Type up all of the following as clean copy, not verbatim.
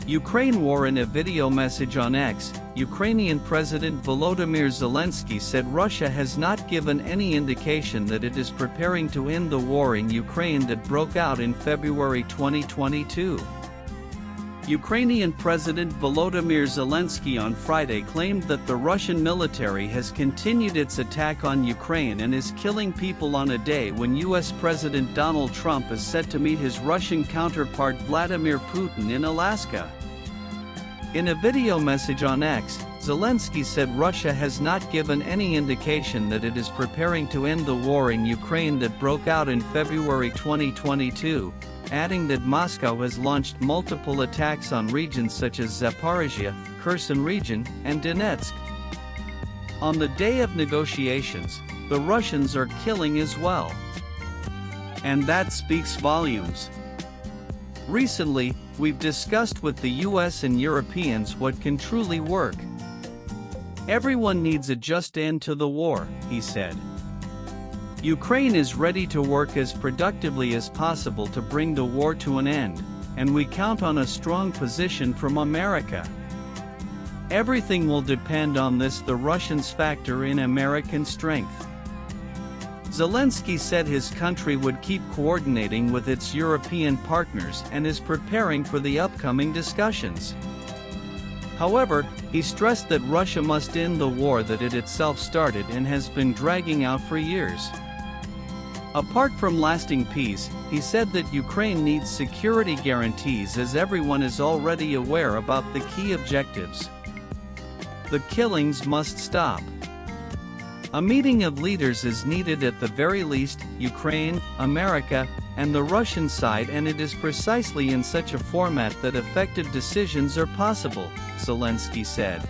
Ukraine war. In a video message on X, Ukrainian President Volodymyr Zelenskyy said Russia has not given any indication that it is preparing to end the war in Ukraine that broke out in February 2022. Ukrainian President Volodymyr Zelenskyy on Friday claimed that the Russian military has continued its attack on Ukraine and is killing people on a day when U.S. President Donald Trump is set to meet his Russian counterpart Vladimir Putin in Alaska. In a video message on X, Zelenskyy said Russia has not given any indication that it is preparing to end the war in Ukraine that broke out in February 2022, adding that Moscow has launched multiple attacks on regions such as Zaporizhia, Kherson region, and Donetsk. On the day of negotiations, the Russians are killing as well. And that speaks volumes. Recently, we've discussed with the US and Europeans what can truly work. Everyone needs a just end to the war, he said. Ukraine is ready to work as productively as possible to bring the war to an end, and we count on a strong position from America. Everything will depend on this. The Russians factor in American strength. Zelenskyy said his country would keep coordinating with its European partners and is preparing for the upcoming discussions. However, he stressed that Russia must end the war that it itself started and has been dragging out for years. Apart from lasting peace, he said that Ukraine needs security guarantees, as everyone is already aware about the key objectives. The killings must stop. A meeting of leaders is needed at the very least, Ukraine, America, and the Russian side, and it is precisely in such a format that effective decisions are possible, Zelenskyy said.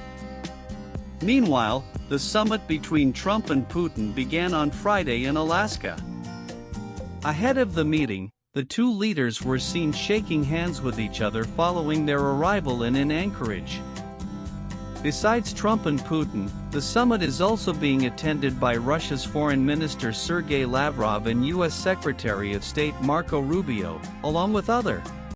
Meanwhile, the summit between Trump and Putin began on Friday in Alaska. Ahead of the meeting, the two leaders were seen shaking hands with each other following their arrival in Anchorage. Besides Trump and Putin, the summit is also being attended by Russia's Foreign Minister Sergei Lavrov and U.S. Secretary of State Marco Rubio, along with other